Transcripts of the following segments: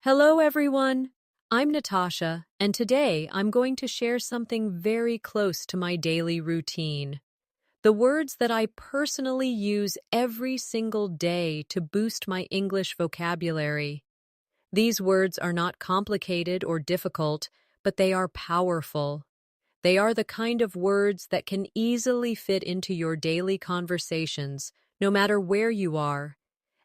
Hello, everyone. I'm Natasha, and today I'm going to share something very close to my daily routine. The words that I personally use every single day to boost my English vocabulary. These words are not complicated or difficult, but they are powerful. They are the kind of words that can easily fit into your daily conversations, no matter where you are,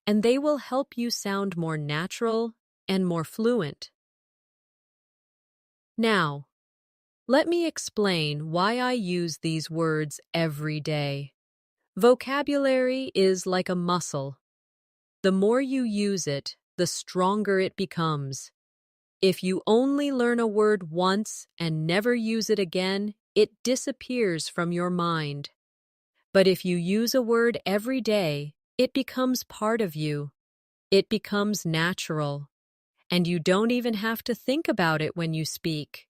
and they will help you sound more natural and more fluent. Now, let me explain why I use these words every day. Vocabulary is like a muscle. The more you use it, the stronger it becomes. If you only learn a word once and never use it again, it disappears from your mind. But if you use a word every day, it becomes part of you. It becomes natural. And you don't even have to think about it when you speak.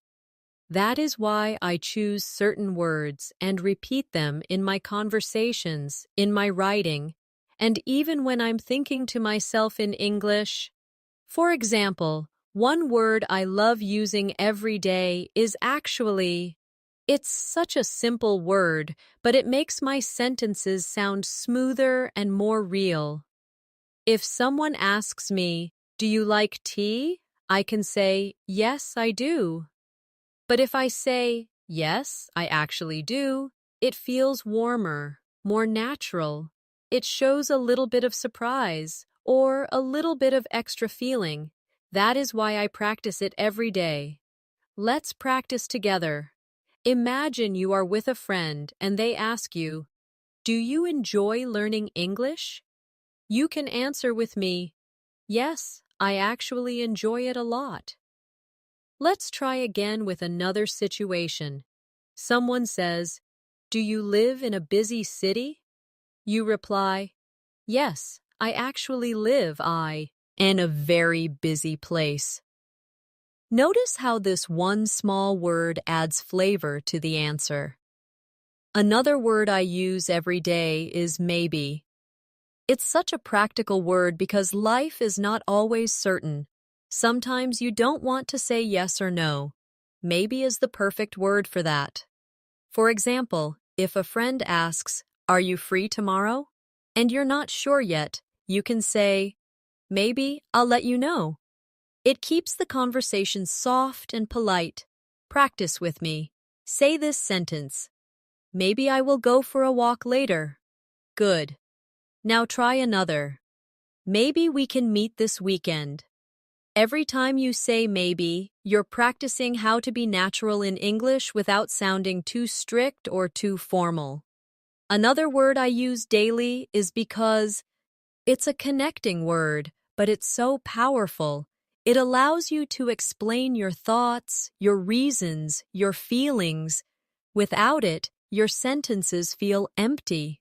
That is why I choose certain words and repeat them in my conversations, in my writing, and even when I'm thinking to myself in English. For example, one word I love using every day is actually. It's such a simple word, but it makes my sentences sound smoother and more real. If someone asks me, "Do you like tea?" I can say, "Yes, I do." But if I say, "Yes, I actually do," it feels warmer, more natural. It shows a little bit of surprise or a little bit of extra feeling. That is why I practice it every day. Let's practice together. Imagine you are with a friend and they ask you, "Do you enjoy learning English?" You can answer with me, "Yes, I actually enjoy it a lot." Let's try again with another situation. Someone says, "Do you live in a busy city?" You reply, "Yes, I actually live in a very busy place." Notice how this one small word adds flavor to the answer. Another word I use every day is maybe. It's such a practical word because life is not always certain. Sometimes you don't want to say yes or no. Maybe is the perfect word for that. For example, if a friend asks, "Are you free tomorrow?" and you're not sure yet, you can say, "Maybe I'll let you know." It keeps the conversation soft and polite. Practice with me. Say this sentence. "Maybe I will go for a walk later." Good. Now try another. "Maybe we can meet this weekend." Every time you say maybe, you're practicing how to be natural in English without sounding too strict or too formal. Another word I use daily is because. It's a connecting word, but it's so powerful. It allows you to explain your thoughts, your reasons, your feelings. Without it, your sentences feel empty.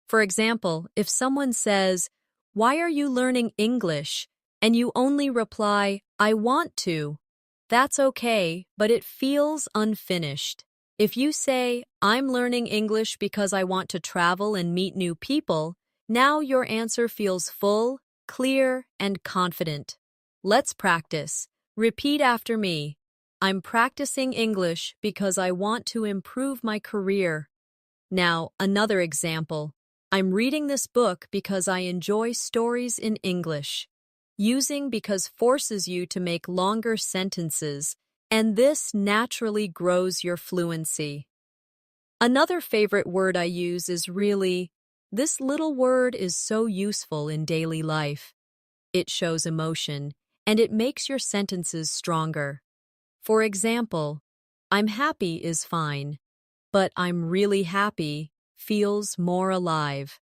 For example, if someone says, "Why are you learning English?" and you only reply, "I want to," that's okay, but it feels unfinished. If you say, "I'm learning English because I want to travel and meet new people," now your answer feels full, clear, and confident. Let's practice. Repeat after me. "I'm practicing English because I want to improve my career." Now, another example. "I'm reading this book because I enjoy stories in English." Using because forces you to make longer sentences, and this naturally grows your fluency. Another favorite word I use is really. This little word is so useful in daily life. It shows emotion, and it makes your sentences stronger. For example, "I'm happy" is fine, but "I'm really happy" feels more alive.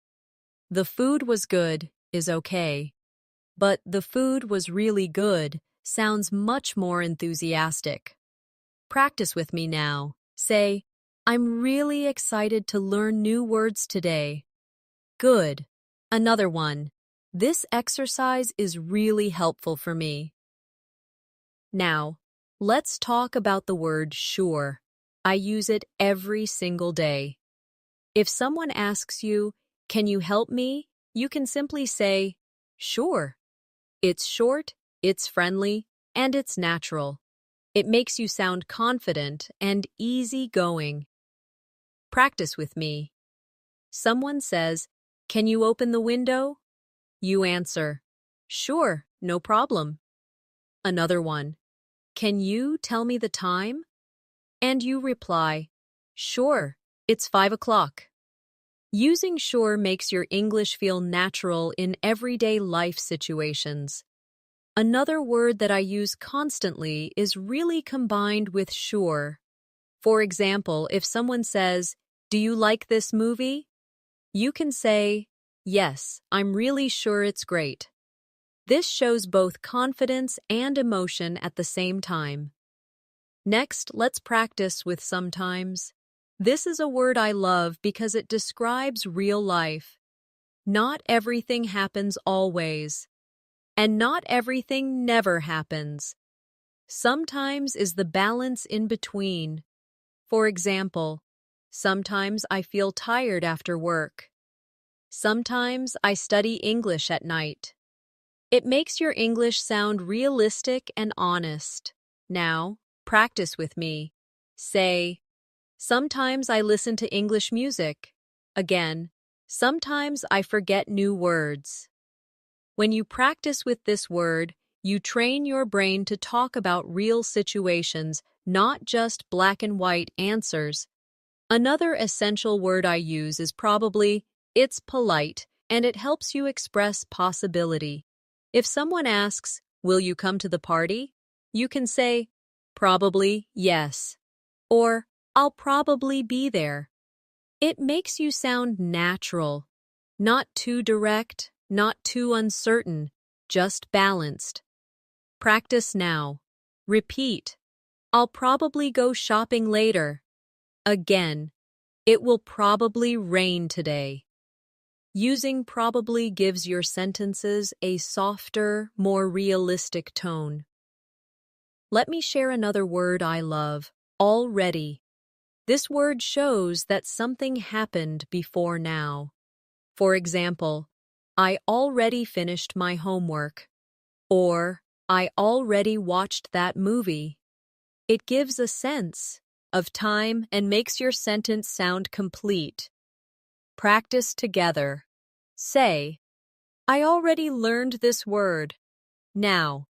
"The food was good" is okay, but "the food was really good" sounds much more enthusiastic. Practice with me now. Say, "I'm really excited to learn new words today." Good. Another one. "This exercise is really helpful for me." Now, let's talk about the word sure. I use it every single day. If someone asks you, "Can you help me?" you can simply say, "Sure." It's short, It's friendly, and it's natural. It makes you sound confident and easygoing. Practice with me. Someone says, "Can you open the window?" You answer, "Sure, no problem." Another one, "Can you tell me the time?" And you reply, "Sure, it's 5 o'clock." Using sure makes your English feel natural in everyday life situations. Another word that I use constantly is really combined with sure. For example, if someone says, "Do you like this movie?" You can say, "Yes, I'm really sure it's great." This shows both confidence and emotion at the same time. Next, let's practice with sometimes. This is a word I love because it describes real life. Not everything happens always, and not everything never happens. Sometimes is the balance in between. For example, sometimes I feel tired after work. Sometimes I study English at night. It makes your English sound realistic and honest. Now, practice with me. Say, "Sometimes I listen to English music." Again, "Sometimes I forget new words." When you practice with this word, you train your brain to talk about real situations, not just black and white answers. Another essential word I use is probably, it's polite, and it helps you express possibility. If someone asks, "Will you come to the party?" You can say, "Probably yes," or "I'll probably be there." It makes you sound natural, not too direct, not too uncertain, just balanced. Practice now. Repeat, "I'll probably go shopping later." Again, "It will probably rain today." Using probably gives your sentences a softer, more realistic tone. Let me share another word I love, already. This word shows that something happened before now. For example, "I already finished my homework," or "I already watched that movie." It gives a sense of time and makes your sentence sound complete. Practice together. Say, "I already learned this word." Now,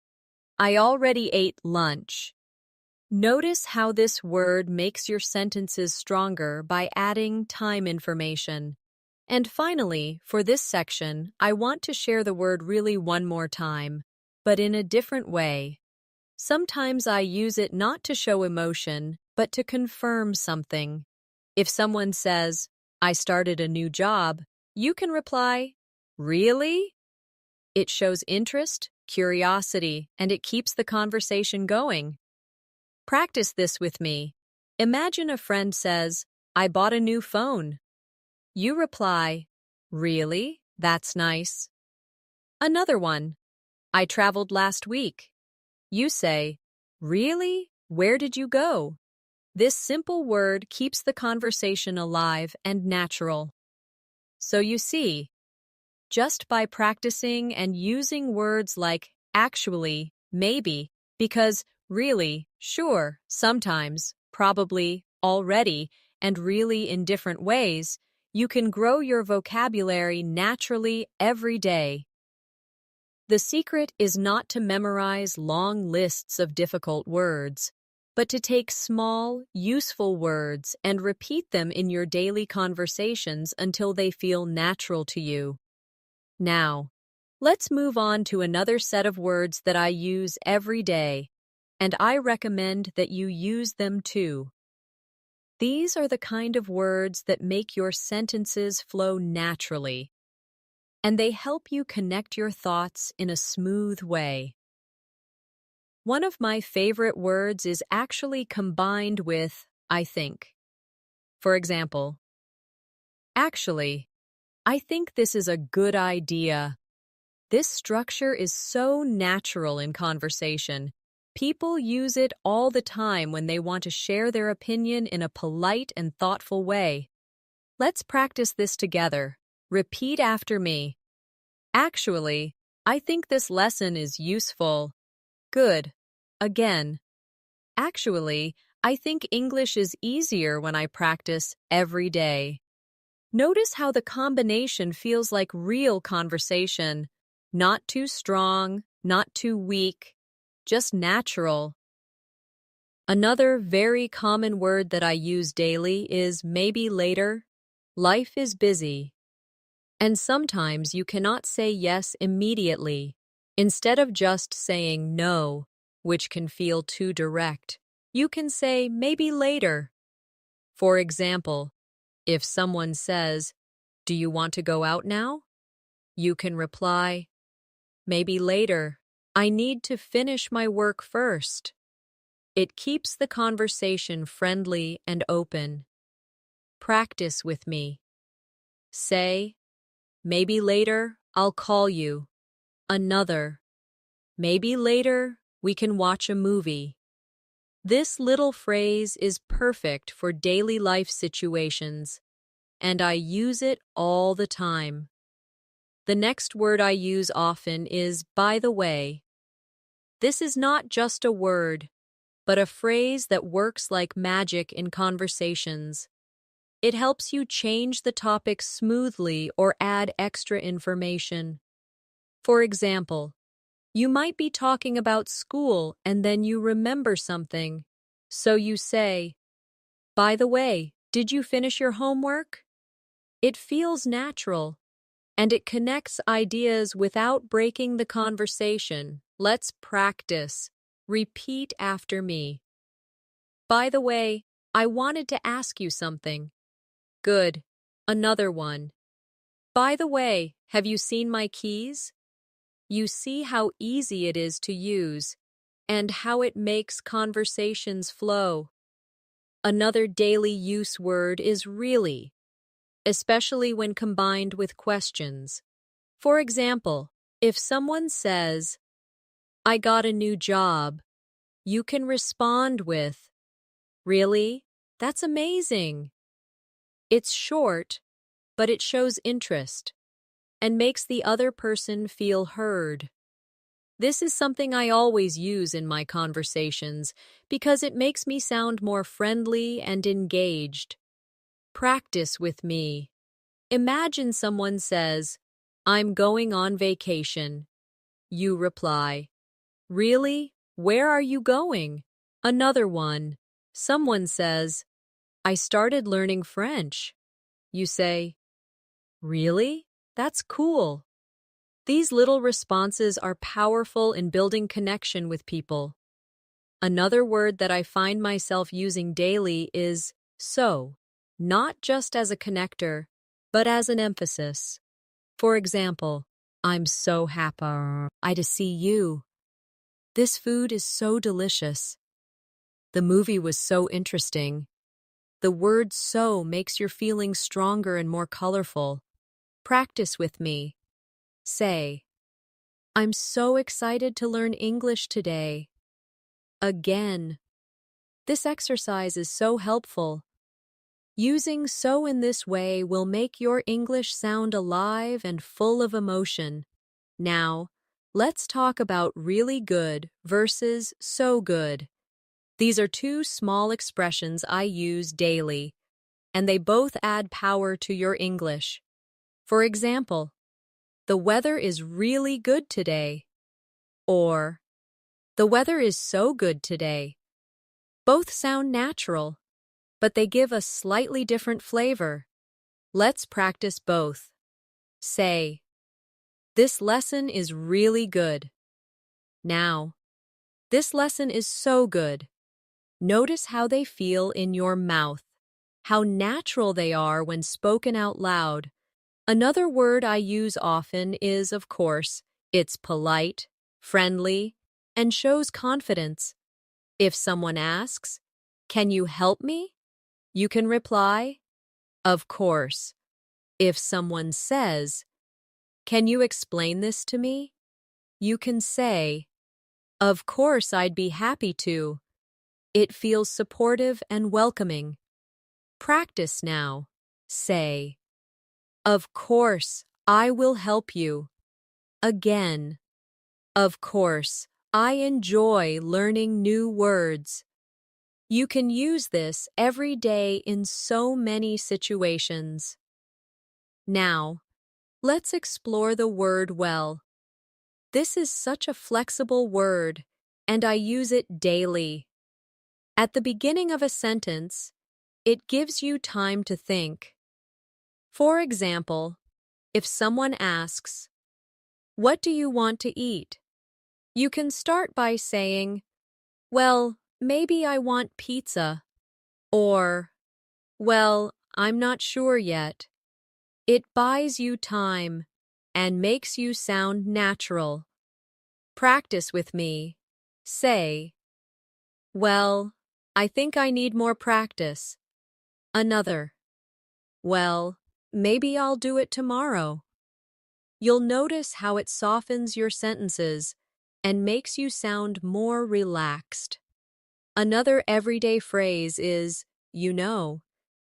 "I already ate lunch." Notice how this word makes your sentences stronger by adding time information. And finally, for this section, I want to share the word really one more time, but in a different way. Sometimes I use it not to show emotion, but to confirm something. If someone says, "I started a new job," you can reply, "Really?" It shows interest, curiosity, and it keeps the conversation going. Practice this with me. Imagine a friend says, "I bought a new phone." You reply, "Really? That's nice." Another one, "I traveled last week." You say, "Really? Where did you go?" This simple word keeps the conversation alive and natural. So you see, just by practicing and using words like actually, maybe, because, really, sure, sometimes, probably, already, and really in different ways, you can grow your vocabulary naturally every day. The secret is not to memorize long lists of difficult words, but to take small, useful words and repeat them in your daily conversations until they feel natural to you. Now, let's move on to another set of words that I use every day, and I recommend that you use them too. These are the kind of words that make your sentences flow naturally, and they help you connect your thoughts in a smooth way. One of my favorite words is actually combined with "I think." For example, "Actually, I think this is a good idea." This structure is so natural in conversation. People use it all the time when they want to share their opinion in a polite and thoughtful way. Let's practice this together. Repeat after me. "Actually, I think this lesson is useful." Good. Again. Actually, I think English is easier when I practice every day. Notice how the combination feels like real conversation. Not too strong, not too weak, just natural. Another very common word that I use daily is maybe later. Life is busy. And sometimes you cannot say yes immediately. Instead of just saying no, which can feel too direct, you can say maybe later. For example, if someone says, "Do you want to go out now?" You can reply, "Maybe later. I need to finish my work first." It keeps the conversation friendly and open. Practice with me. Say, "Maybe later, I'll call you." Another, "Maybe later, we can watch a movie." This little phrase is perfect for daily life situations, and I use it all the time. The next word I use often is by the way. This is not just a word, but a phrase that works like magic in conversations. It helps you change the topic smoothly or add extra information. For example, you might be talking about school and then you remember something. So you say, "By the way, did you finish your homework?" It feels natural, and it connects ideas without breaking the conversation. Let's practice. Repeat after me. By the way, I wanted to ask you something. Good. Another one. By the way, have you seen my keys? You see how easy it is to use and how it makes conversations flow. Another daily use word is really, especially when combined with questions. For example, if someone says, "I got a new job," you can respond with, "Really? That's amazing." It's short, but it shows interest and makes the other person feel heard. This is something I always use in my conversations because it makes me sound more friendly and engaged. Practice with me. Imagine someone says, "I'm going on vacation." You reply, "Really? Where are you going?" Another one. Someone says, "I started learning French." You say, "Really? That's cool." These little responses are powerful in building connection with people. Another word that I find myself using daily is so, not just as a connector, but as an emphasis. For example, "I'm so happy to see you." "This food is so delicious." "The movie was so interesting." The word "so" makes your feelings stronger and more colorful. Practice with me. Say, "I'm so excited to learn English today." Again. This exercise is so helpful. Using "so" in this way will make your English sound alive and full of emotion. Now, let's talk about really good versus so good. These are two small expressions I use daily, and they both add power to your English. For example, "The weather is really good today," or "The weather is so good today." Both sound natural, but they give a slightly different flavor. Let's practice both. Say, "This lesson is really good." Now, "This lesson is so good." Notice how they feel in your mouth, how natural they are when spoken out loud. Another word I use often is, of course, it's polite, friendly, and shows confidence. If someone asks, "Can you help me?" you can reply, "Of course." If someone says, "Can you explain this to me?" you can say, "Of course, I'd be happy to." It feels supportive and welcoming. Practice now. Say, "Of course, I will help you." Again, "Of course, I enjoy learning new words. You can use this every day in so many situations. Now, let's explore the word well. This is such a flexible word, and I use it daily. At the beginning of a sentence, it gives you time to think. For example, if someone asks, "What do you want to eat?" you can start by saying, "Well, maybe I want pizza," or, "Well, I'm not sure yet." It buys you time and makes you sound natural. Practice with me. Say, "Well, I think I need more practice." Another, "Well, maybe I'll do it tomorrow." You'll notice how it softens your sentences and makes you sound more relaxed. Another everyday phrase is, "you know."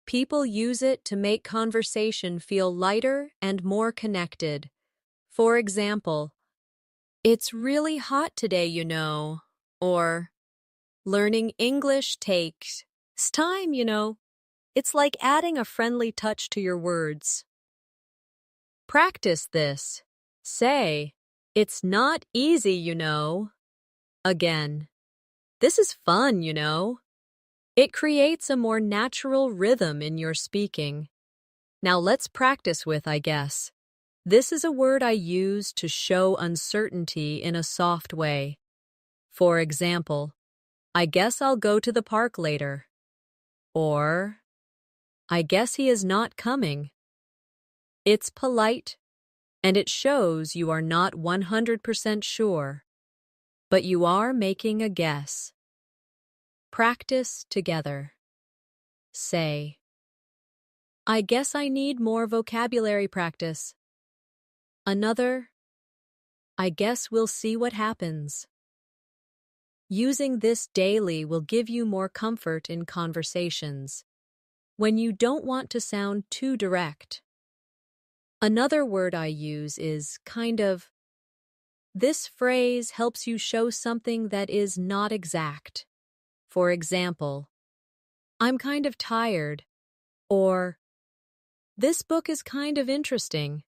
People use it to make conversation feel lighter and more connected. For example, "It's really hot today, you know," or "Learning English takes time, you know." It's like adding a friendly touch to your words. Practice this. Say, "It's not easy, you know." Again, "This is fun, you know." It creates a more natural rhythm in your speaking. Now let's practice with "I guess." This is a word I use to show uncertainty in a soft way. For example, "I guess I'll go to the park later." Or, "I guess he is not coming." It's polite, and it shows you are not 100% sure, but you are making a guess. Practice together. Say, "I guess I need more vocabulary practice." Another, "I guess we'll see what happens." Using this daily will give you more comfort in conversations when you don't want to sound too direct. Another word I use is kind of. This phrase helps you show something that is not exact. For example, "I'm kind of tired," or "This book is kind of interesting."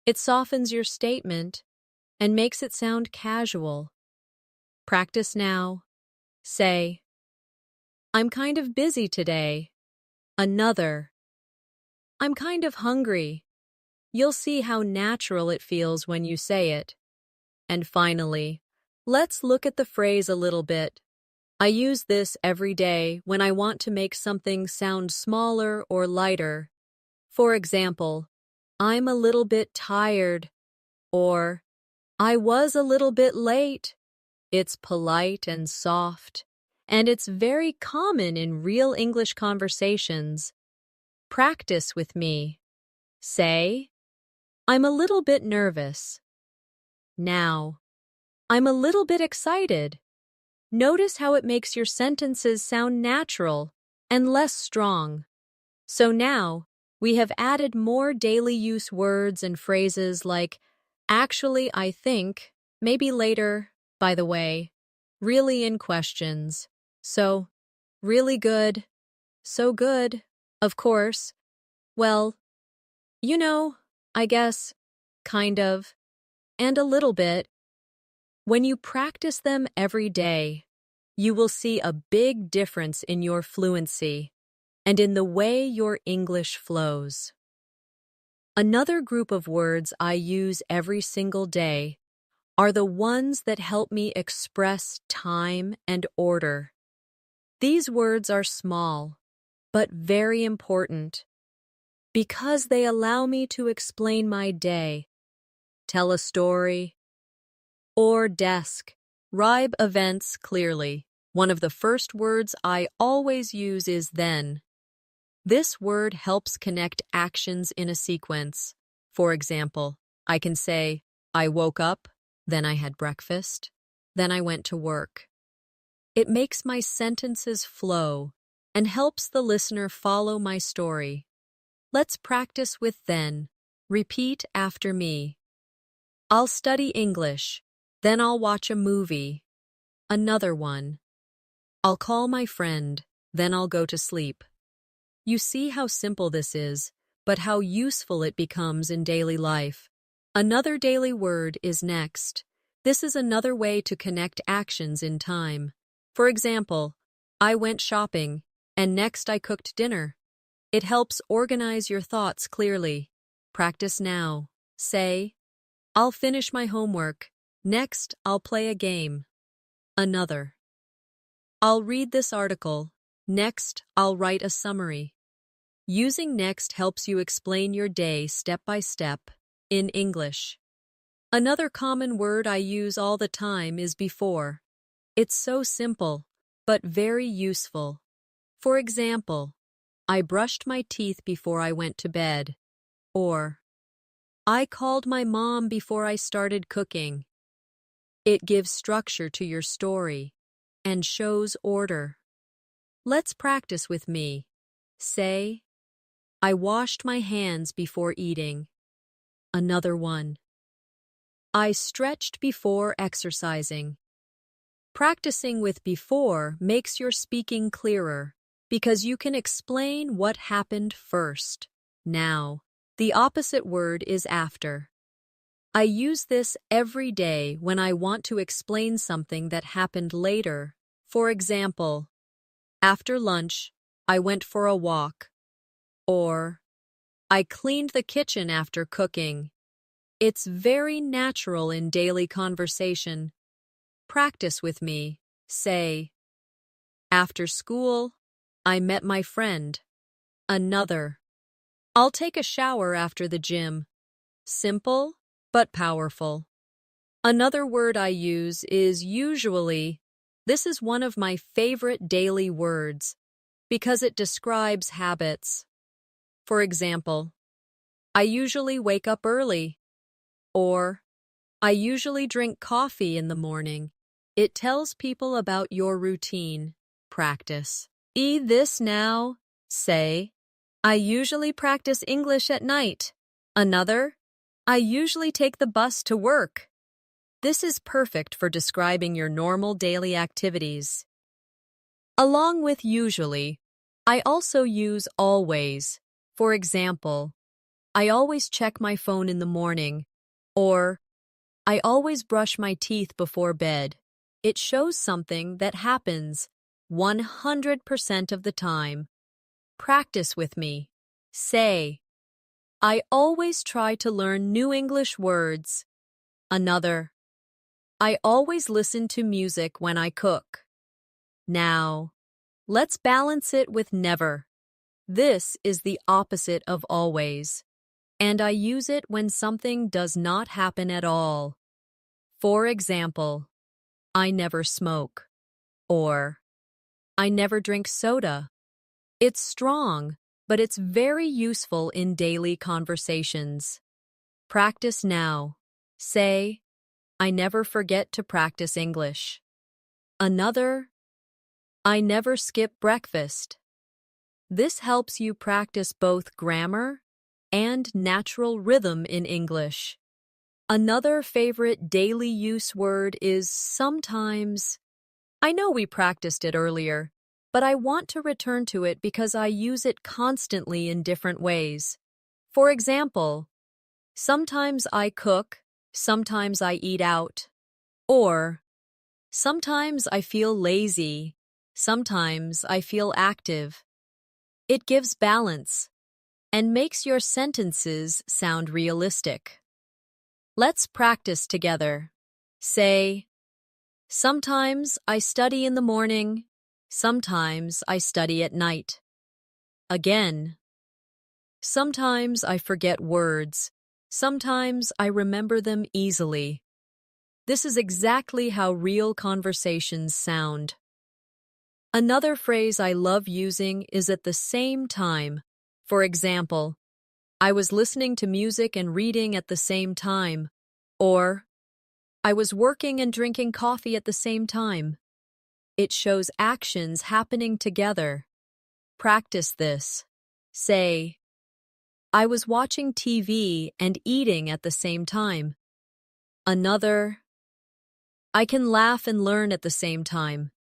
It softens your statement and makes it sound casual. Practice now. Say, "I'm kind of busy today." Another, "I'm kind of hungry." You'll see how natural it feels when you say it. And finally, let's look at the phrase a little bit. I use this every day when I want to make something sound smaller or lighter. For example, "I'm a little bit tired," or "I was a little bit late." It's polite and soft, and it's very common in real English conversations. Practice with me. Say, "I'm a little bit nervous." Now, "I'm a little bit excited." Notice how it makes your sentences sound natural and less strong. So now, we have added more daily use words and phrases like "actually, I think," "maybe later," "by the way," "really" in questions. So, "really good," "so good," "of course," "well," "you know," "I guess," "kind of," and "a little bit." When you practice them every day, you will see a big difference in your fluency and in the way your English flows. Another group of words I use every single day are the ones that help me express time and order. These words are small, but very important, because they allow me to explain my day, tell a story, or describe events clearly. One of the first words I always use is then. This word helps connect actions in a sequence. For example, I can say, "I woke up, then I had breakfast, then I went to work." It makes my sentences flow and helps the listener follow my story. Let's practice with then. Repeat after me. "I'll study English, then I'll watch a movie." Another one. I'll call my friend, then I'll go to sleep. You see how simple this is, but how useful it becomes in daily life. Another daily word is next. This is another way to connect actions in time. For example, I went shopping, and next I cooked dinner. It helps organize your thoughts clearly. Practice now. Say, I'll finish my homework. Next, I'll play a game. Another. I'll read this article. Next, I'll write a summary. Using next helps you explain your day step by step in English. Another common word I use all the time is before. It's so simple, but very useful. For example, I brushed my teeth before I went to bed. Or, I called my mom before I started cooking. It gives structure to your story and shows order. Let's practice with me. Say, I washed my hands before eating. Another one. I stretched before exercising. Practicing with before makes your speaking clearer because you can explain what happened first. Now, the opposite word is after. I use this every day when I want to explain something that happened later. For example, after lunch, I went for a walk. Or, I cleaned the kitchen after cooking. It's very natural in daily conversation. Practice with me. Say, after school, I met my friend. Another. I'll take a shower after the gym. Simple, but powerful. Another word I use is usually. This is one of my favorite daily words because it describes habits. For example, I usually wake up early. Or, I usually drink coffee in the morning. It tells people about your routine. Practice. This now. Say, I usually practice English at night. Another, I usually take the bus to work. This is perfect for describing your normal daily activities. Along with usually, I also use always. For example, I always check my phone in the morning. Or, I always brush my teeth before bed. It shows something that happens 100% of the time. Practice with me. Say, I always try to learn new English words. Another, I always listen to music when I cook. Now, let's balance it with never. This is the opposite of always, and I use it when something does not happen at all. For example, I never smoke, or I never drink soda. It's strong, but it's very useful in daily conversations. Practice now. Say, I never forget to practice English. Another, I never skip breakfast. This helps you practice both grammar and natural rhythm in English. Another favorite daily use word is sometimes. I know we practiced it earlier, but I want to return to it because I use it constantly in different ways. For example, sometimes I cook, sometimes I eat out. Or, sometimes I feel lazy, sometimes I feel active. It gives balance and makes your sentences sound realistic. Let's practice together. Say, sometimes I study in the morning, sometimes I study at night. Again, sometimes I forget words, sometimes I remember them easily. This is exactly how real conversations sound. Another phrase I love using is at the same time. For example, I was listening to music and reading at the same time. Or, I was working and drinking coffee at the same time. It shows actions happening together. Practice this. Say, I was watching TV and eating at the same time. Another, I can laugh and learn at the same time.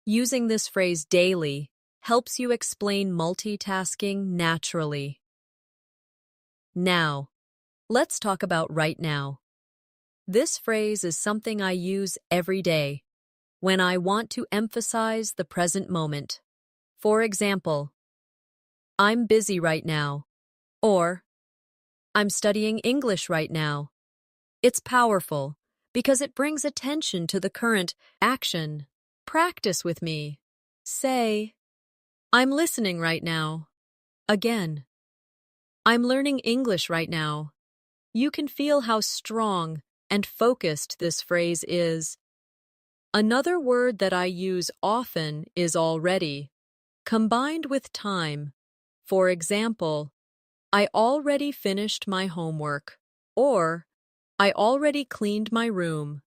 Using this phrase daily helps you explain multitasking naturally. Now, let's talk about right now. This phrase is something I use every day when I want to emphasize the present moment. For example, I'm busy right now, or I'm studying English right now. It's powerful because it brings attention to the current action. Practice with me. Say, I'm listening right now. Again, I'm learning English right now. You can feel how strong and focused this phrase is. Another word that I use often is already, combined with time. For example, I already finished my homework, or I already cleaned my room.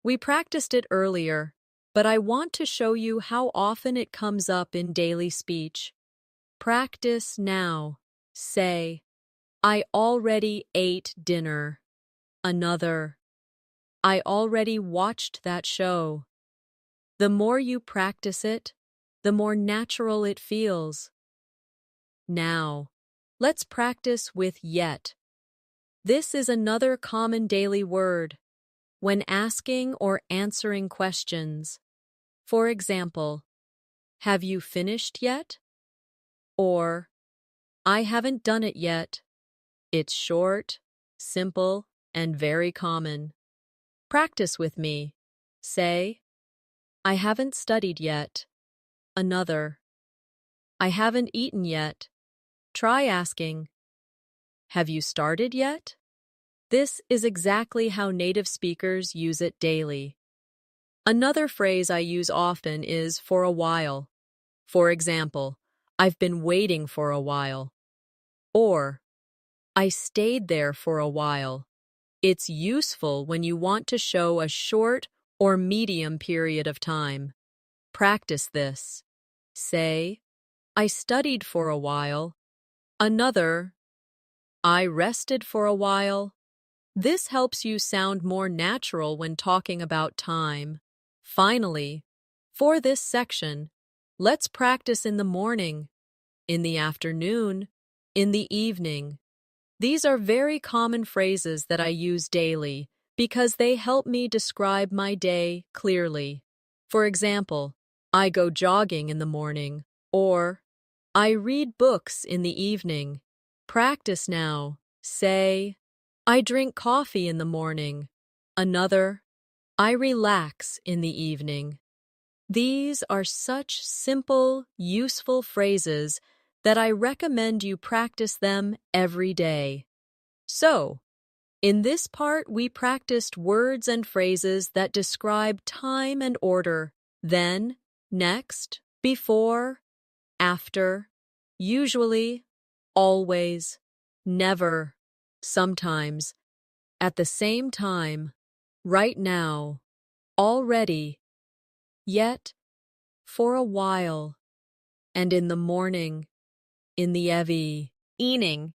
We practiced it earlier, but I want to show you how often it comes up in daily speech. Practice now. Say, I already ate dinner. Another, I already watched that show. The more you practice it, the more natural it feels. Now, let's practice with yet. This is another common daily word when asking or answering questions. For example, have you finished yet? Or, I haven't done it yet. It's short, simple, and very common. Practice with me. Say, I haven't studied yet. Another, I haven't eaten yet. Try asking, have you started yet? This is exactly how native speakers use it daily. Another phrase I use often is for a while. For example, I've been waiting for a while. Or, I stayed there for a while. It's useful when you want to show a short or medium period of time. Practice this. Say, I studied for a while. Another, I rested for a while. This helps you sound more natural when talking about time. Finally, for this section, let's practice in the morning, in the afternoon, in the evening. These are very common phrases that I use daily because they help me describe my day clearly. For example, I go jogging in the morning, or I read books in the evening. Practice now. Say, I drink coffee in the morning. Another, I relax in the evening. These are such simple, useful phrases that I recommend you practice them every day. So, in this part, we practiced words and phrases that describe time and order. Then, next, before, after, usually, always, never, sometimes, at the same time, right now, already, yet, for a while, and in the morning, in the evening.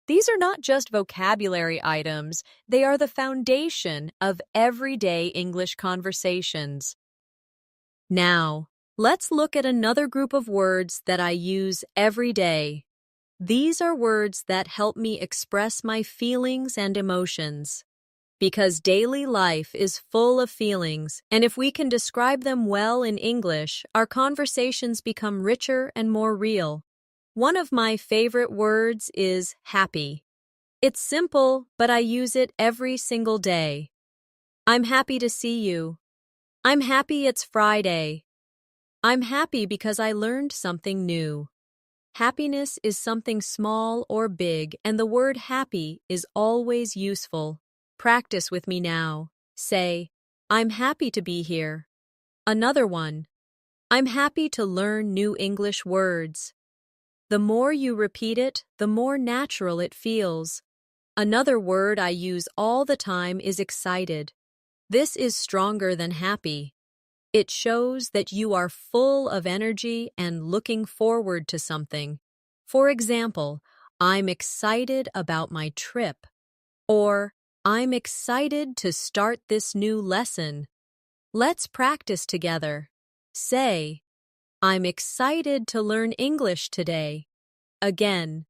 These are not just vocabulary items, they are the foundation of everyday English conversations. Now, let's look at another group of words that I use every day. These are words that help me express my feelings and emotions. Because daily life is full of feelings, and if we can describe them well in English, our conversations become richer and more real. One of my favorite words is happy. It's simple, but I use it every single day. I'm happy to see you. I'm happy it's Friday. I'm happy because I learned something new. Happiness is something small or big, and the word happy is always useful. Practice with me now. Say, I'm happy to be here. Another one, I'm happy to learn new English words. The more you repeat it, the more natural it feels. Another word I use all the time is excited. This is stronger than happy. It shows that you are full of energy and looking forward to something. For example, I'm excited about my trip. Or, I'm excited to start this new lesson. Let's practice together. Say, I'm excited to learn English today. Again,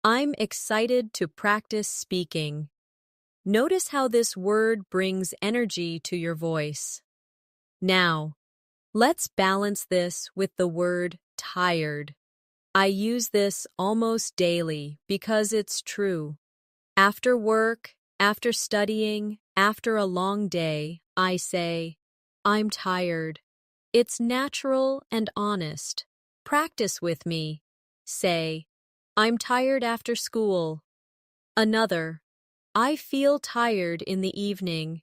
I'm excited to practice speaking. Notice how this word brings energy to your voice. Now, let's balance this with the word tired. I use this almost daily because it's true. After work, after studying, after a long day, I say, I'm tired. It's natural and honest. Practice with me. Say, I'm tired after school. Another, I feel tired in the evening.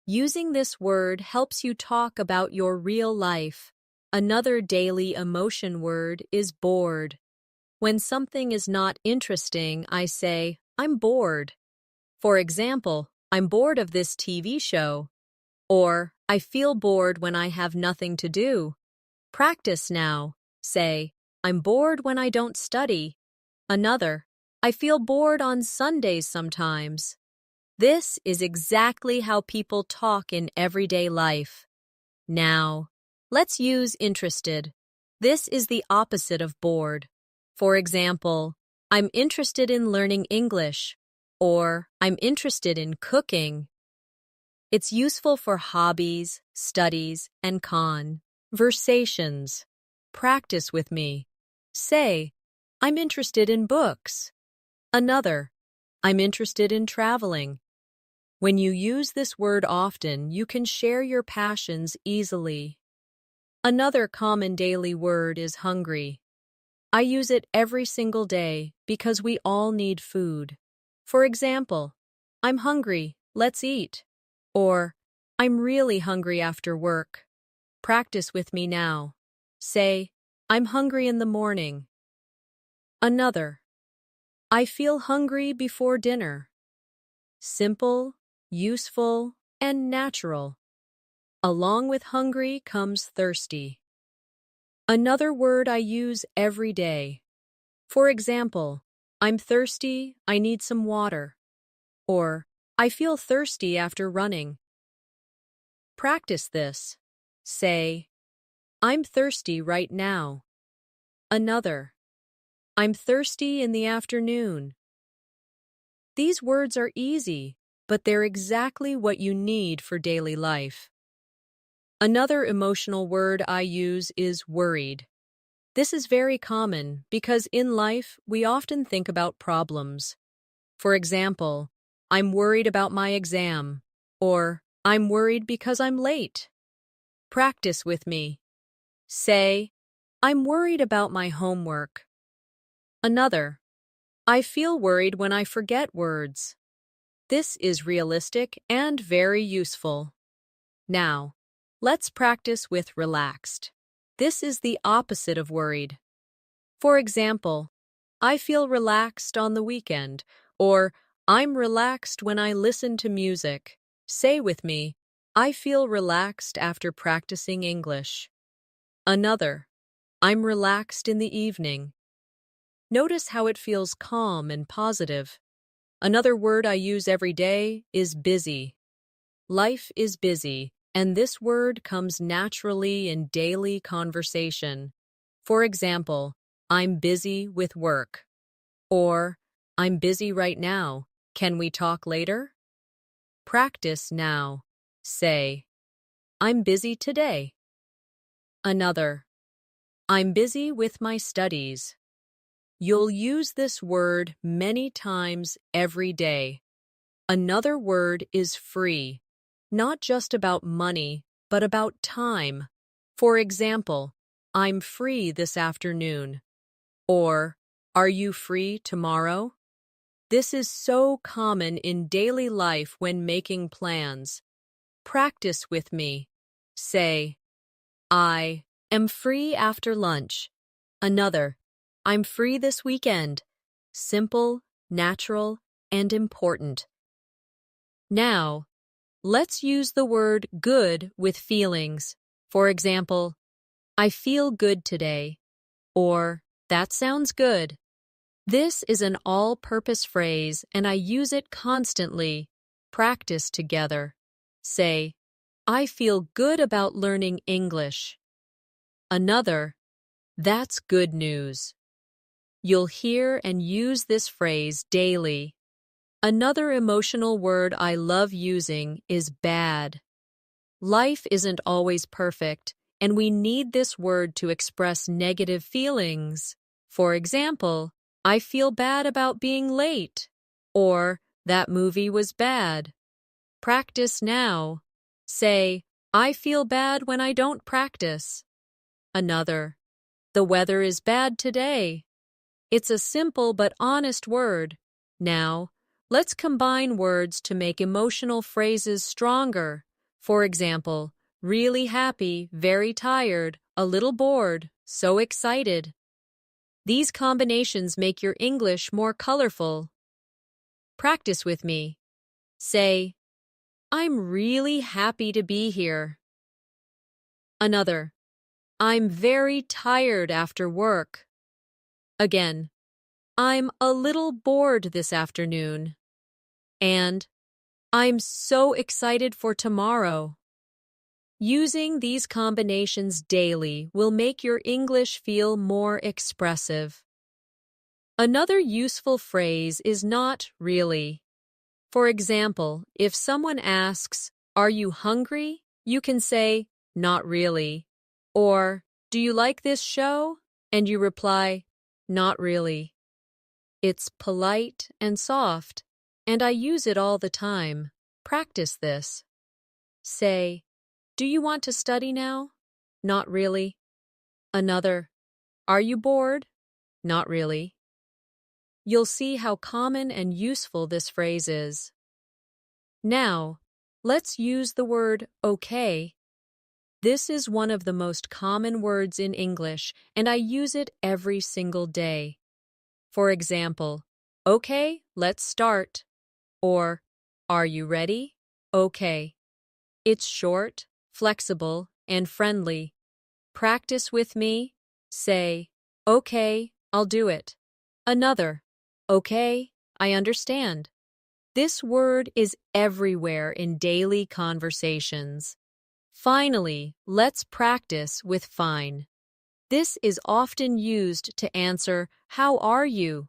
Using this word helps you talk about your real life. Another daily emotion word is bored. When something is not interesting, I say, I'm bored. For example, I'm bored of this TV show. Or, I feel bored when I have nothing to do. Practice now. Say, I'm bored when I don't study. Another, I feel bored on Sundays sometimes. This is exactly how people talk in everyday life. Now, let's use interested. This is the opposite of bored. For example, I'm interested in learning English, or I'm interested in cooking. It's useful for hobbies, studies, and conversations. Practice with me. Say, I'm interested in books. Another, I'm interested in traveling. When you use this word often, you can share your passions easily. Another common daily word is hungry. I use it every single day because we all need food. For example, I'm hungry, let's eat. Or, I'm really hungry after work. Practice with me now. Say, I'm hungry in the morning. Another, I feel hungry before dinner. Simple, useful, and natural. Along with hungry comes thirsty. Another word I use every day. For example, I'm thirsty, I need some water. Or, I feel thirsty after running. Practice this. Say, I'm thirsty right now. Another, I'm thirsty in the afternoon. These words are easy, but they're exactly what you need for daily life. Another emotional word I use is worried. This is very common because in life we often think about problems. For example, I'm worried about my exam, or I'm worried because I'm late. Practice with me. Say, I'm worried about my homework. Another, I feel worried when I forget words. This is realistic and very useful. Now, let's practice with relaxed. This is the opposite of worried. For example, I feel relaxed on the weekend, or I'm relaxed when I listen to music. Say with me, I feel relaxed after practicing English. Another, I'm relaxed in the evening. Notice how it feels calm and positive. Another word I use every day is busy. Life is busy, and this word comes naturally in daily conversation. For example, I'm busy with work. Or, I'm busy right now. Can we talk later? Practice now. Say, I'm busy today. Another, I'm busy with my studies. You'll use this word many times every day. Another word is free, not just about money, but about time. For example, I'm free this afternoon. Or, are you free tomorrow? This is so common in daily life when making plans. Practice with me. Say, I am free after lunch. Another, I'm free this weekend. Simple, natural, and important. Now, let's use the word good with feelings. For example, I feel good today. Or, that sounds good. This is an all-purpose phrase and I use it constantly. practice together. Say, I feel good about learning English. Another, that's good news. You'll hear and use this phrase daily. Another emotional word I love using is bad. Life isn't always perfect, and we need this word to express negative feelings. For example, I feel bad about being late, or that movie was bad. Practice now. Say, I feel bad when I don't practice. Another, the weather is bad today. It's a simple but honest word. Now, let's combine words to make emotional phrases stronger. For example, really happy, very tired, a little bored, so excited. These combinations make your English more colorful. Practice with me. Say, I'm really happy to be here. Another, I'm very tired after work. Again, I'm a little bored this afternoon. And I'm so excited for tomorrow. Using these combinations daily will make your English feel more expressive. Another useful phrase is not really. For example, if someone asks, are you hungry? You can say, not really. Or, do you like this show? And you reply, not really. It's polite and soft, and I use it all the time. Practice this. Say, do you want to study now? Not really. Another, are you bored? Not really. You'll see how common and useful this phrase is. Now, let's use the word okay. This is one of the most common words in English, and I use it every single day. For example, okay, let's start. Or, are you ready? Okay. It's short, flexible, and friendly. Practice with me. Say, okay, I'll do it. Another, okay, I understand. This word is everywhere in daily conversations. Finally, let's practice with fine. This is often used to answer, how are you?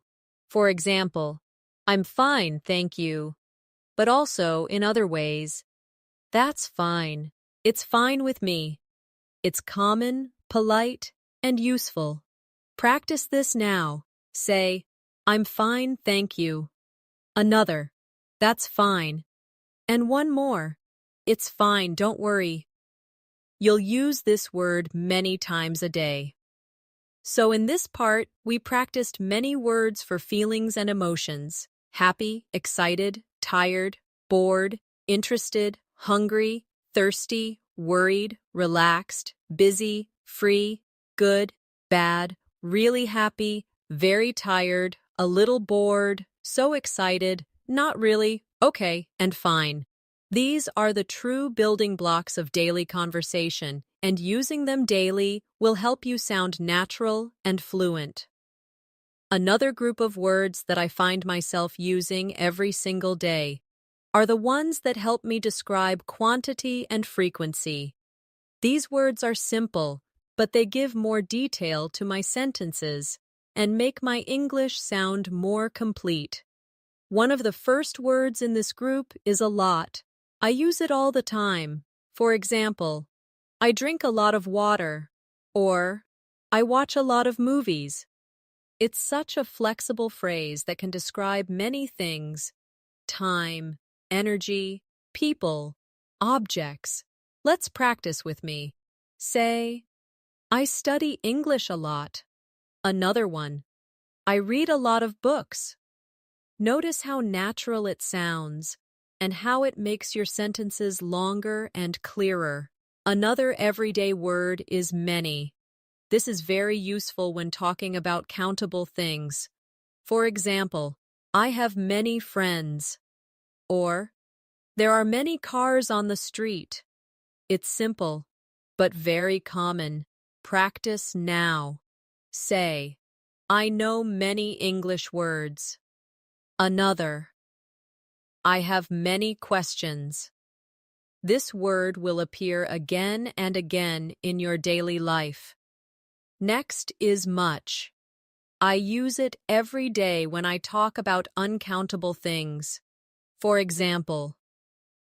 For example, I'm fine, thank you. But also in other ways, that's fine. It's fine with me. It's common, polite, and useful. Practice this now. Say, I'm fine, thank you. Another, that's fine. And one more, it's fine, don't worry. You'll use this word many times a day. So in this part, we practiced many words for feelings and emotions: happy, excited, tired, bored, interested, hungry, thirsty, worried, relaxed, busy, free, good, bad, really happy, very tired, a little bored, so excited, not really, okay, and fine. These are the true building blocks of daily conversation, and using them daily will help you sound natural and fluent. Another group of words that I find myself using every single day are the ones that help me describe quantity and frequency. These words are simple, but they give more detail to my sentences and make my English sound more complete. One of the first words in this group is a lot. I use it all the time. For example, I drink a lot of water, or I watch a lot of movies. It's such a flexible phrase that can describe many things: time, energy, people, objects. Let's practice with me. Say, I study English a lot. Another one, I read a lot of books. Notice how natural it sounds and how it makes your sentences longer and clearer. Another everyday word is many. This is very useful when talking about countable things. For example, I have many friends. Or, there are many cars on the street. It's simple, but very common. Practice now. Say, I know many English words. Another, I have many questions. This word will appear again and again in your daily life. Next is much. I use it every day when I talk about uncountable things. For example,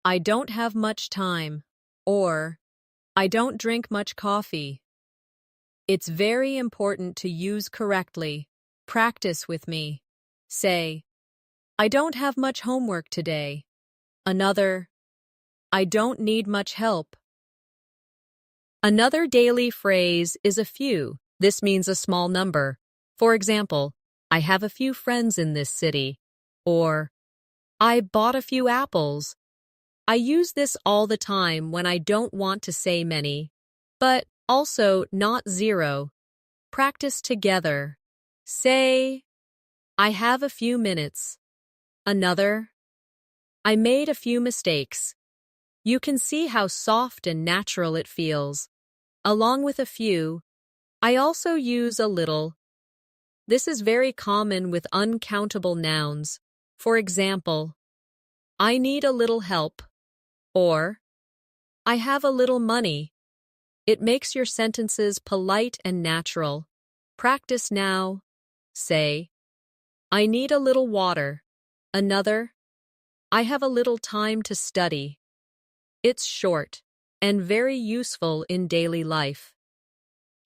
I don't have much time, or I don't drink much coffee. It's very important to use correctly. Practice with me. Say, I don't have much homework today. Another, I don't need much help. Another daily phrase is a few. This means a small number. For example, I have a few friends in this city. Or, I bought a few apples. I use this all the time when I don't want to say many, but also not zero. Practice together. Say, I have a few minutes. Another, I made a few mistakes. You can see how soft and natural it feels. Along with a few, I also use a little. This is very common with uncountable nouns. For example, I need a little help, or I have a little money. It makes your sentences polite and natural. Practice now. Say, I need a little water. Another, I have a little time to study. It's short and very useful in daily life.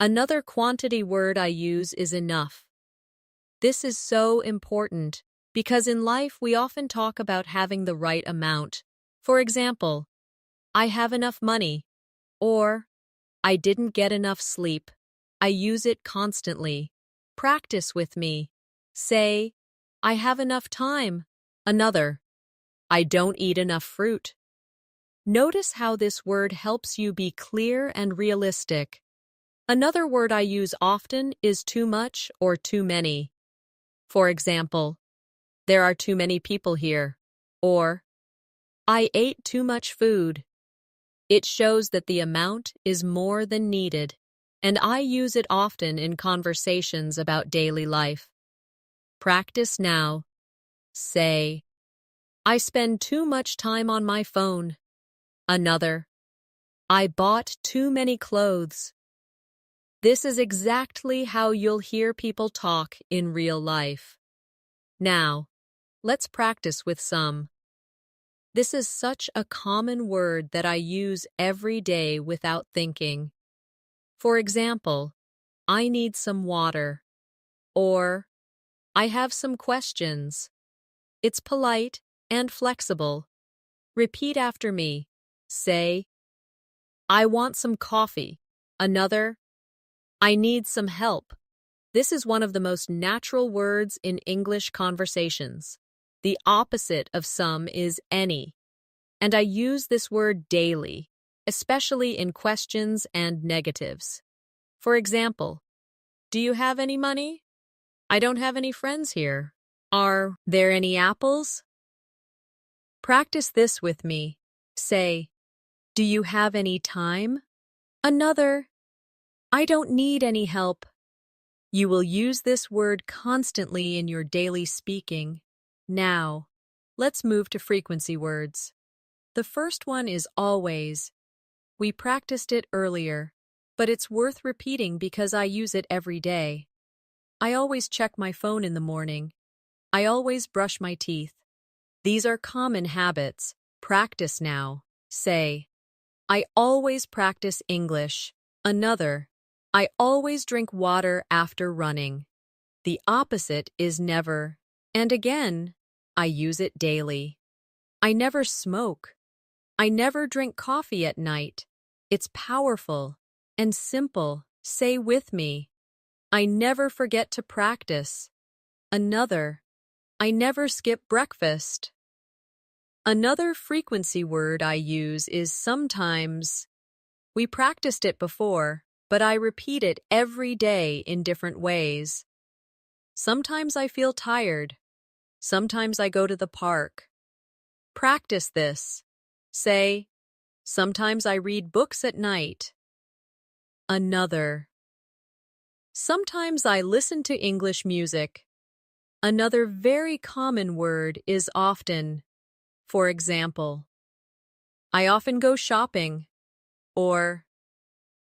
Another quantity word I use is enough. This is so important because in life we often talk about having the right amount. For example, I have enough money, or I didn't get enough sleep. I use it constantly. Practice with me. Say, I have enough time. Another, I don't eat enough fruit. Notice how this word helps you be clear and realistic. Another word I use often is too much or too many. For example, there are too many people here, or I ate too much food. It shows that the amount is more than needed, and I use it often in conversations about daily life. Practice now. Say, I spend too much time on my phone. Another, I bought too many clothes. This is exactly how you'll hear people talk in real life. Now, let's practice with some. This is such a common word that I use every day without thinking. For example, I need some water, or I have some questions. It's polite and flexible. Repeat after me. Say, I want some coffee. Another, I need some help. This is one of the most natural words in English conversations. The opposite of some is any. And I use this word daily, especially in questions and negatives. For example, do you have any money? I don't have any friends here. Are there any apples? Practice this with me. Say, do you have any time? Another, I don't need any help. You will use this word constantly in your daily speaking. Now, let's move to frequency words. The first one is always. We practiced it earlier, but it's worth repeating because I use it every day. I always check my phone in the morning. I always brush my teeth. These are common habits. Practice now. Say, I always practice English. Another, I always drink water after running. The opposite is never. And again, I use it daily. I never smoke. I never drink coffee at night. It's powerful and simple. Say with me. I never forget to practice. Another, I never skip breakfast. Another frequency word I use is sometimes. We practiced it before, but I repeat it every day in different ways. Sometimes I feel tired. Sometimes I go to the park. Practice this. Say, sometimes I read books at night. Another. Sometimes I listen to English music. Another very common word is often. For example, I often go shopping, or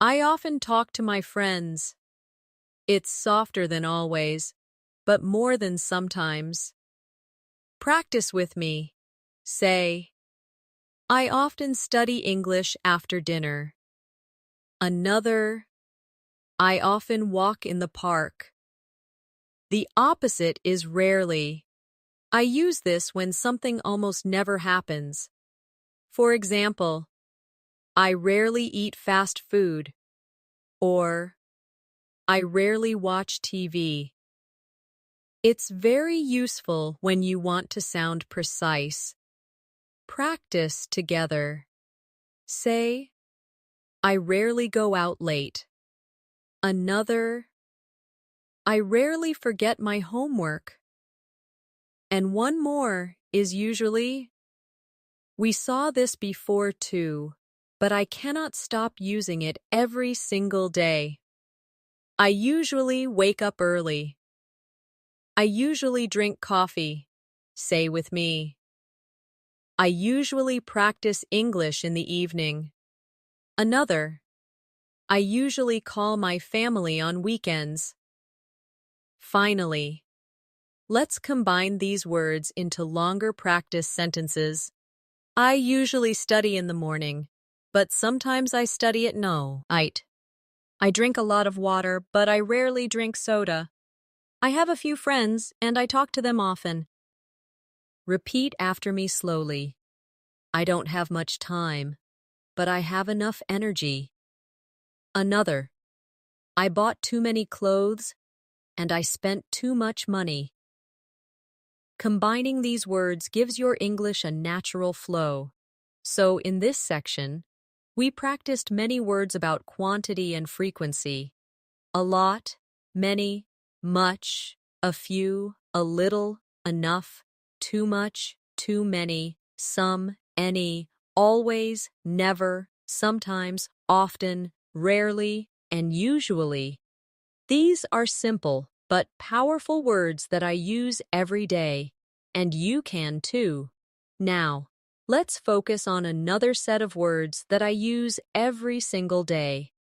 I often talk to my friends. It's softer than always, but more than sometimes. Practice with me. Say, I often study English after dinner. Another, I often walk in the park. The opposite is rarely. I use this when something almost never happens. For example, I rarely eat fast food, or I rarely watch TV. It's very useful when you want to sound precise. Practice together. Say, I rarely go out late. Another, I rarely forget my homework. And one more is usually, we saw this before too, but I cannot stop using it every single day. I usually wake up early. I usually drink coffee. Say with me. I usually practice English in the evening. Another, I usually call my family on weekends. Finally, let's combine these words into longer practice sentences. I usually study in the morning, but sometimes I study at night. I drink a lot of water, but I rarely drink soda. I have a few friends, and I talk to them often. Repeat after me slowly. I don't have much time, but I have enough energy. Another, I bought too many clothes, and I spent too much money. Combining these words gives your English a natural flow. So in this section, we practiced many words about quantity and frequency. A lot, many, much, a few, a little, enough, too much, too many, some, any, always, never, sometimes, often, rarely, and usually. These are simple but powerful words that I use every day, and you can too. Now, let's focus on another set of words that I use every single day.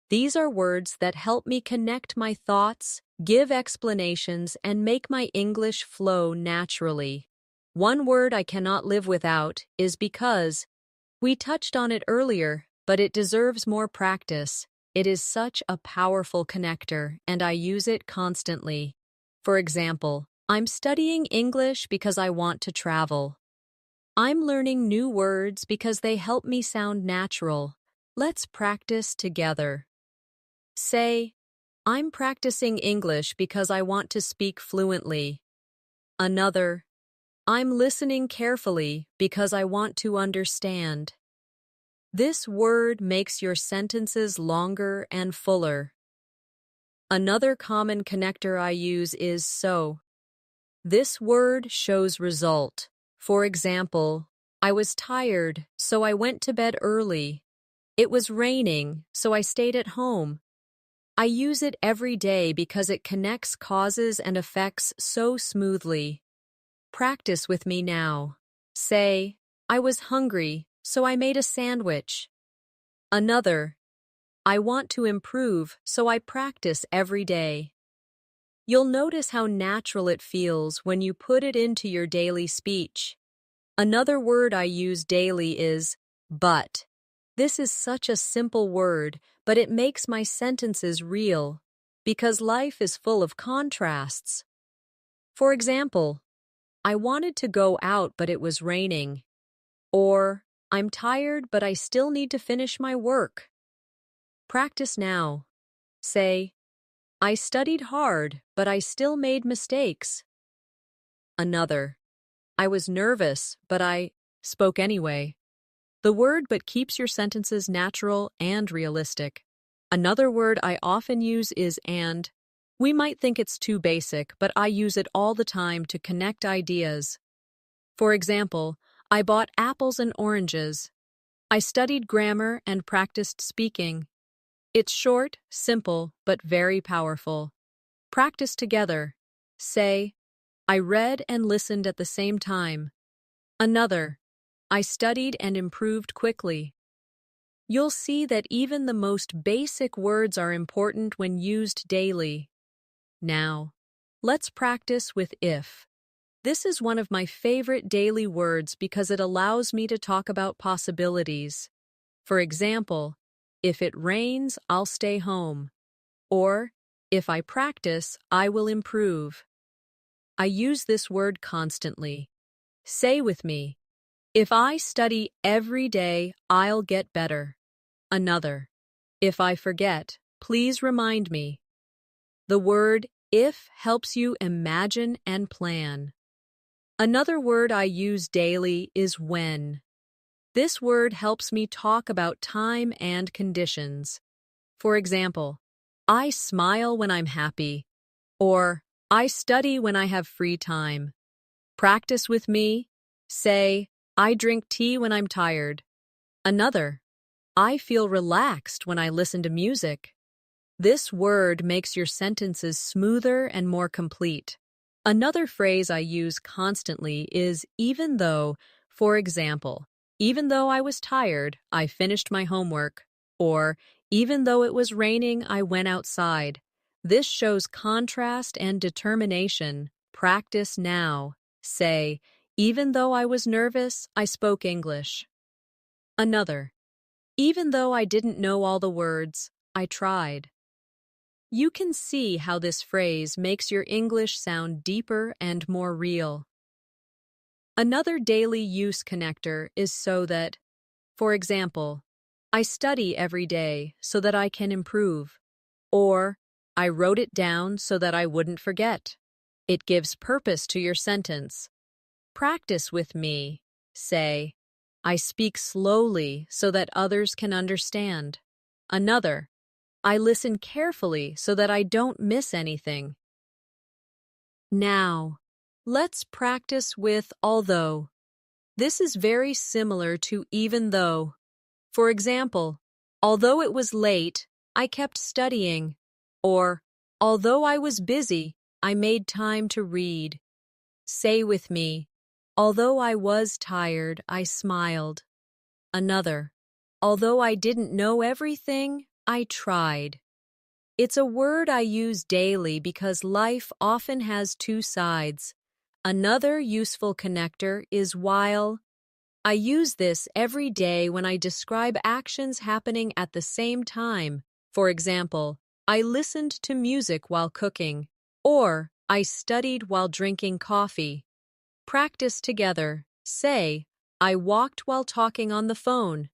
These are words that help me connect my thoughts, give explanations, and make my English flow naturally. One word I cannot live without is because. We touched on it earlier, but it deserves more practice. It is such a powerful connector, and I use it constantly. For example, I'm studying English because I want to travel. I'm learning new words because they help me sound natural. Let's practice together. Say, I'm practicing English because I want to speak fluently. Another, I'm listening carefully because I want to understand. This word makes your sentences longer and fuller. Another common connector I use is so. This word shows result. For example, I was tired, so I went to bed early. It was raining, so I stayed at home. I use it every day because it connects causes and effects so smoothly. Practice with me now. Say, I was hungry, so I made a sandwich. Another, I want to improve, so I practice every day. You'll notice how natural it feels when you put it into your daily speech. Another word I use daily is but. This is such a simple word, but it makes my sentences real, because life is full of contrasts. For example, I wanted to go out, but it was raining. Or, I'm tired, but I still need to finish my work. Practice now. Say, I studied hard, but I still made mistakes. Another, I was nervous, but I spoke anyway. The word but keeps your sentences natural and realistic. Another word I often use is and. We might think it's too basic, but I use it all the time to connect ideas. For example, I bought apples and oranges. I studied grammar and practiced speaking. It's short, simple, but very powerful. Practice together. Say, I read and listened at the same time. Another, I studied and improved quickly. You'll see that even the most basic words are important when used daily. Now, let's practice with if. This is one of my favorite daily words because it allows me to talk about possibilities. For example, if it rains, I'll stay home. Or, if I practice, I will improve. I use this word constantly. Say with me, if I study every day, I'll get better. Another, if I forget, please remind me. The word if helps you imagine and plan. Another word I use daily is when. This word helps me talk about time and conditions. For example, I smile when I'm happy, or I study when I have free time. Practice with me. Say, I drink tea when I'm tired. Another, I feel relaxed when I listen to music. This word makes your sentences smoother and more complete. Another phrase I use constantly is even though. For example, even though I was tired, I finished my homework. Or, even though it was raining, I went outside. This shows contrast and determination. Practice now. Say, even though I was nervous, I spoke English. Another, even though I didn't know all the words, I tried. You can see how this phrase makes your English sound deeper and more real. Another daily use connector is so that. For example, I study every day so that I can improve. Or, I wrote it down so that I wouldn't forget. It gives purpose to your sentence. Practice with me. Say, I speak slowly so that others can understand. Another, I listen carefully so that I don't miss anything. Now, let's practice with although. This is very similar to even though. For example, although it was late, I kept studying. Or, although I was busy, I made time to read. Say with me, although I was tired, I smiled. Another, although I didn't know everything, I tried. It's a word I use daily because life often has two sides. Another useful connector is while. I use this every day when I describe actions happening at the same time. For example, I listened to music while cooking, or I studied while drinking coffee. Practice together. Say, I walked while talking on the phone.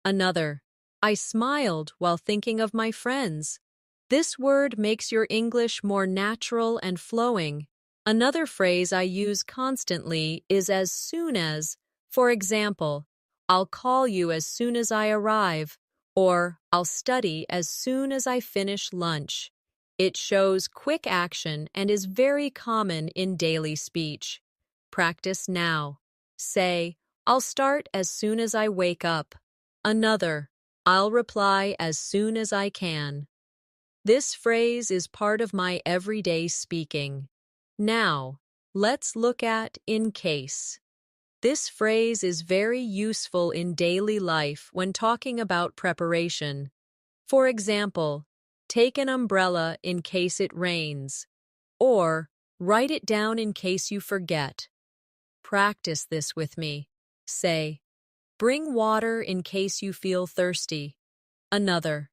Another, I smiled while thinking of my friends. This word makes your English more natural and flowing. Another phrase I use constantly is as soon as. For example, I'll call you as soon as I arrive, or I'll study as soon as I finish lunch. It shows quick action and is very common in daily speech. Practice now. Say, I'll start as soon as I wake up. Another, I'll reply as soon as I can. This phrase is part of my everyday speaking. Now, let's look at in case. This phrase is very useful in daily life when talking about preparation. For example, take an umbrella in case it rains, or write it down in case you forget. Practice this with me. Say, bring water in case you feel thirsty. Another,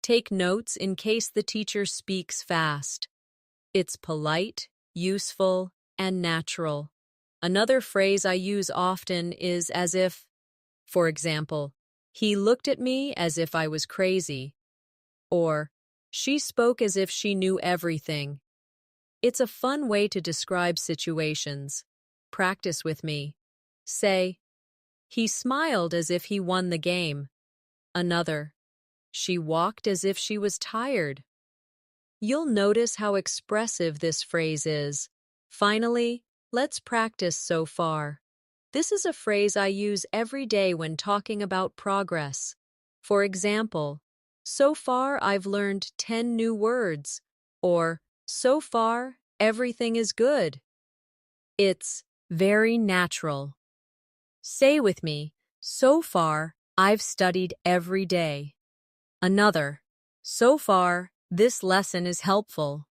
take notes in case the teacher speaks fast. It's polite, useful, and natural. Another phrase I use often is as if. For example, he looked at me as if I was crazy. Or, she spoke as if she knew everything. It's a fun way to describe situations. Practice with me. Say, he smiled as if he won the game. Another, she walked as if she was tired. You'll notice how expressive this phrase is. Finally, let's practice so far. This is a phrase I use every day when talking about progress. For example, so far I've learned 10 new words, or so far everything is good. It's very natural. Say with me, so far, I've studied every day. Another, so far, this lesson is helpful.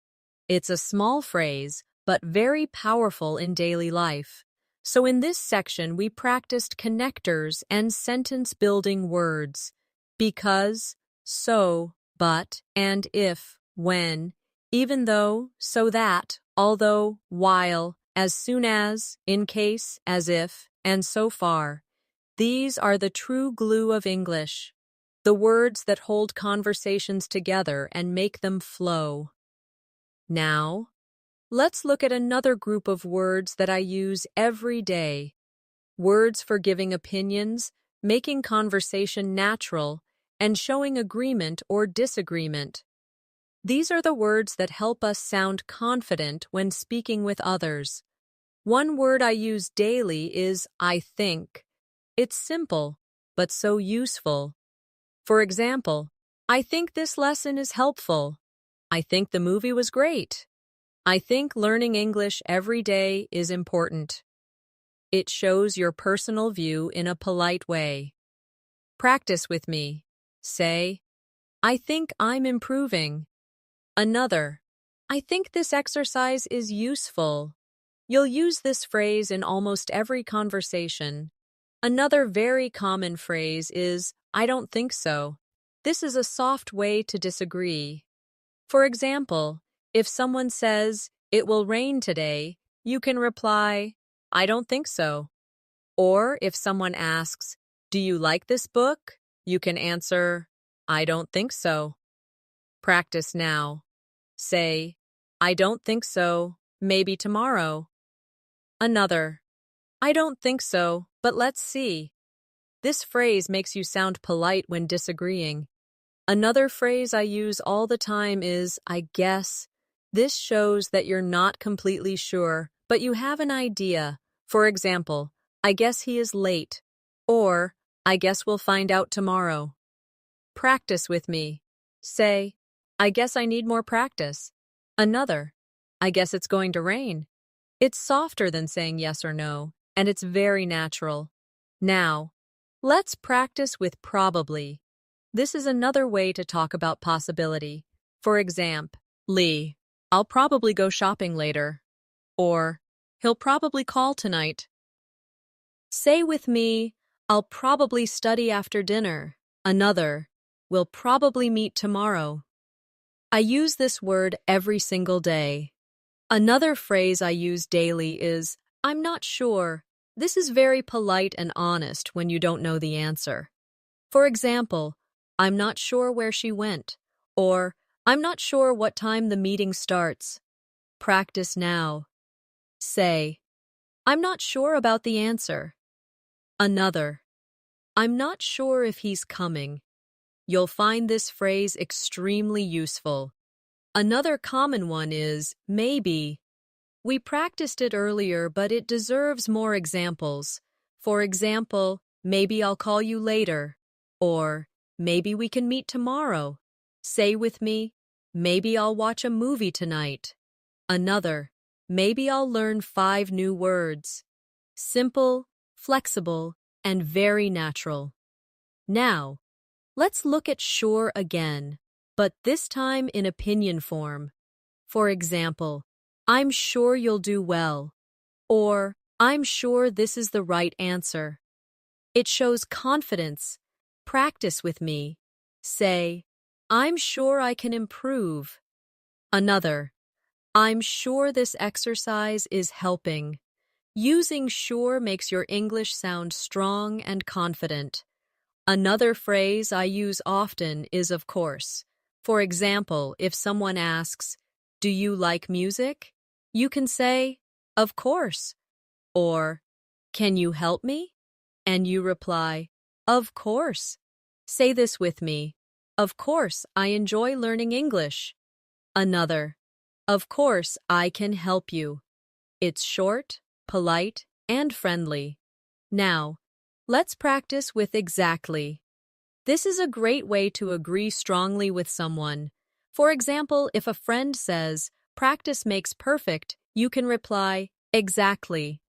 It's a small phrase, but very powerful in daily life. So in this section, we practiced connectors and sentence-building words. Because, so, but, and if, when, even though, so that, although, while, as soon as, in case, as if, and so far. These are the true glue of English, the words that hold conversations together and make them flow. Now, let's look at another group of words that I use every day. Words for giving opinions, making conversation natural, and showing agreement or disagreement. These are the words that help us sound confident when speaking with others. One word I use daily is I think. It's simple, but so useful. For example, I think this lesson is helpful. I think the movie was great. I think learning English every day is important. It shows your personal view in a polite way. Practice with me. Say, I think I'm improving. Another, I think this exercise is useful. You'll use this phrase in almost every conversation. Another very common phrase is, I don't think so. This is a soft way to disagree. For example, if someone says, it will rain today, you can reply, I don't think so. Or if someone asks, do you like this book? You can answer, I don't think so. Practice now. Say, I don't think so, maybe tomorrow. Another, I don't think so, but let's see. This phrase makes you sound polite when disagreeing. Another phrase I use all the time is, I guess. This shows that you're not completely sure, but you have an idea. For example, I guess he is late. Or, I guess we'll find out tomorrow. Practice with me. Say, I guess I need more practice. Another, I guess it's going to rain. It's softer than saying yes or no, and it's very natural. Now, let's practice with probably. This is another way to talk about possibility. For example, Lee, I'll probably go shopping later. Or, he'll probably call tonight. Say with me, I'll probably study after dinner. Another, we'll probably meet tomorrow. I use this word every single day. Another phrase I use daily is, I'm not sure. This is very polite and honest when you don't know the answer. For example, I'm not sure where she went, or I'm not sure what time the meeting starts. Practice now. Say, I'm not sure about the answer. Another, I'm not sure if he's coming. You'll find this phrase extremely useful. Another common one is maybe. We practiced it earlier, but it deserves more examples. For example, maybe I'll call you later. Or, maybe we can meet tomorrow. Say with me, maybe I'll watch a movie tonight. Another, maybe I'll learn 5 new words. Simple, flexible, and very natural. Now, let's look at sure again, but this time in opinion form. For example, I'm sure you'll do well. Or, I'm sure this is the right answer. It shows confidence. Practice with me. Say, I'm sure I can improve. Another, I'm sure this exercise is helping. Using sure makes your English sound strong and confident. Another phrase I use often is of course. For example, if someone asks, do you like music? You can say, of course. Or, can you help me? And you reply, of course. Say this with me. Of course, I enjoy learning English. Another, of course, I can help you. It's short, polite, and friendly. Now, let's practice with exactly. This is a great way to agree strongly with someone. For example, if a friend says, practice makes perfect, you can reply, exactly.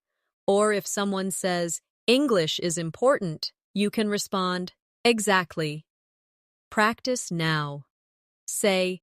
Or if someone says, English is important. You can respond, exactly. Practice now. Say,